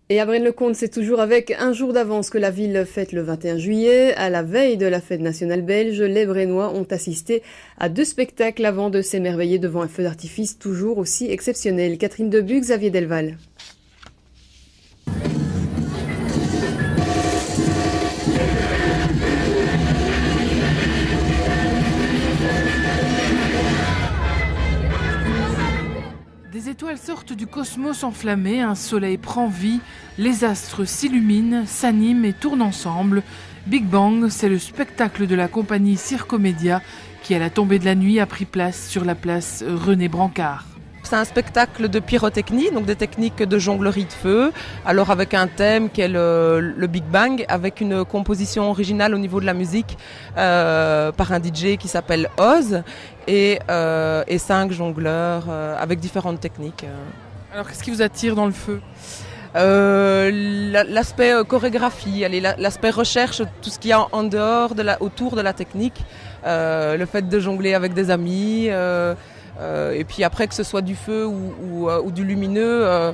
Et à Braine-le-Comte, c'est toujours avec un jour d'avance que la ville fête le 21 juillet. À la veille de la fête nationale belge, les Brainois ont assisté à 2 spectacles avant de s'émerveiller devant un feu d'artifice toujours aussi exceptionnel. Catherine Debuc, Xavier Delval. Des étoiles sortent du cosmos enflammé, un soleil prend vie, les astres s'illuminent, s'animent et tournent ensemble. Big Bang, c'est le spectacle de la compagnie Circomédia qui, à la tombée de la nuit, a pris place sur la place René Brancard. C'est un spectacle de pyrotechnie, donc des techniques de jonglerie de feu, alors avec un thème qui est le Big Bang, avec une composition originale au niveau de la musique par un DJ qui s'appelle Oz et 5 jongleurs avec différentes techniques. Alors qu'est-ce qui vous attire dans le feu ? L'aspect chorégraphie, l'aspect recherche, tout ce qu'il y a en dehors, autour de la technique, le fait de jongler avec des amis. Et puis après, que ce soit du feu ou du lumineux,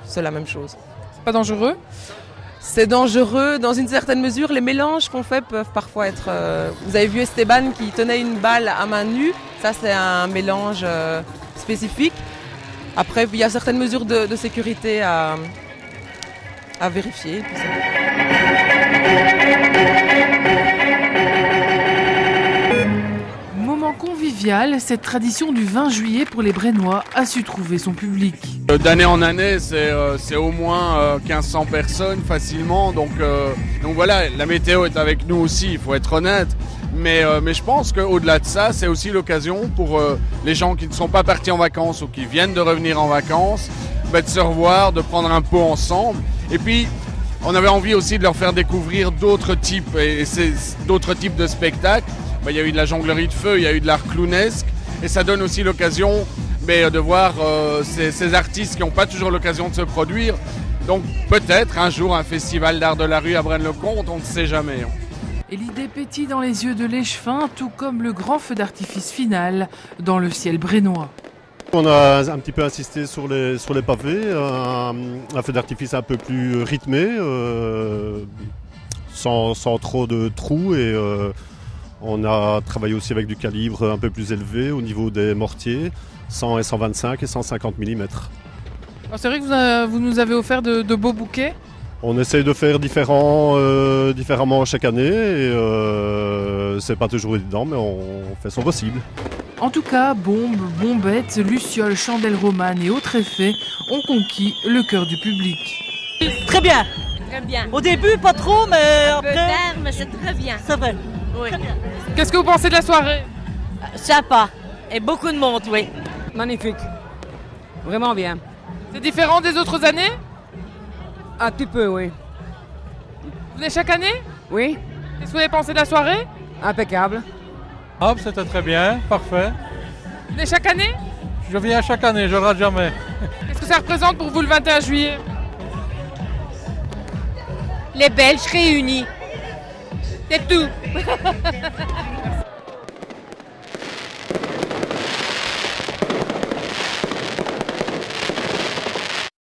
c'est la même chose. C'est pas dangereux ? C'est dangereux dans une certaine mesure. Les mélanges qu'on fait peuvent parfois être... Vous avez vu Esteban qui tenait une balle à main nue. Ça, c'est un mélange spécifique. Après, il y a certaines mesures de sécurité à vérifier. Tout ça. Convivial, cette tradition du 20 juillet pour les Brainois a su trouver son public. D'année en année, c'est au moins 1500 personnes facilement, donc voilà, la météo est avec nous aussi, il faut être honnête, mais je pense qu'au-delà de ça, c'est aussi l'occasion pour les gens qui ne sont pas partis en vacances ou qui viennent de revenir en vacances, de se revoir, de prendre un pot ensemble, et puis on avait envie aussi de leur faire découvrir d'autres types de spectacles. Il y a eu de la jonglerie de feu, il y a eu de l'art clownesque et ça donne aussi l'occasion de voir ces artistes qui n'ont pas toujours l'occasion de se produire. Donc peut-être un jour un festival d'art de la rue à Braine-le-Comte, on ne sait jamais. Et l'idée pétille dans les yeux de l'Échevin, tout comme le grand feu d'artifice final dans le ciel brénois. On a un petit peu insisté sur les pavés, un feu d'artifice un peu plus rythmé, sans trop de trous et... On a travaillé aussi avec du calibre un peu plus élevé au niveau des mortiers, 100 et 125 et 150 mm. C'est vrai que vous nous avez offert de beaux bouquets. On essaye de faire différemment chaque année et c'est pas toujours évident, mais on fait son possible. En tout cas, bombes, bombettes, lucioles, chandelles romanes et autres effets ont conquis le cœur du public. Très bien. Très bien. Au début, pas trop, mais après... Peut-être, mais c'est très bien. C'est vrai. Oui. Qu'est-ce que vous pensez de la soirée ? Sympa. Et beaucoup de monde, oui. Magnifique. Vraiment bien. C'est différent des autres années ? Un petit peu, oui. Vous venez chaque année ? Oui. Qu'est-ce que vous avez pensé de la soirée ? Impeccable. Hop, c'était très bien, parfait. Vous venez chaque année ? Je viens chaque année, je rate jamais. Qu'est-ce que ça représente pour vous le 21 juillet ? Les Belges réunis. C'est tout.